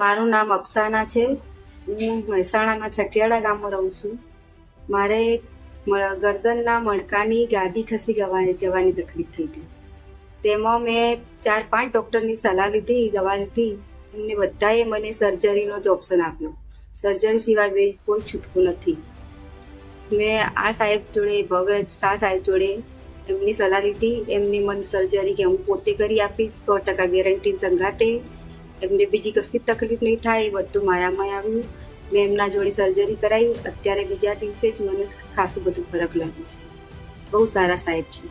મારું નામ અફસાના છે. હું મહેસાણાના છઠિયાળા ગામમાં રહું છું. મારે ગરદનના મણકાની ગાદી ખસી જવાની તકલીફ થઈ હતી. તેમાં મેં 4-5 ડૉક્ટરની સલાહ લીધી, દવા લીધી. એમને બધાએ મને સર્જરીનો જ ઓપ્શન આપ્યો. સર્જરી સિવાય કોઈ છૂટકો નથી. મેં આ સાહેબ જોડે, ભગત શાહ સાહેબ જોડે એમની સલાહ લીધી. એમની મને સર્જરી કે હું પોતે કરી આપીશ, 100% ગેરંટી સંગાતે. એમને બીજી કશી તકલીફ નહીં થાય, એ બધું માયામાં આવ્યું. મેં એમના જોડે સર્જરી કરાવી. અત્યારે બીજા દિવસે જ મને ખાસું બધું ફરક લાગ્યું છે. બહુ સારા સાહેબ છે.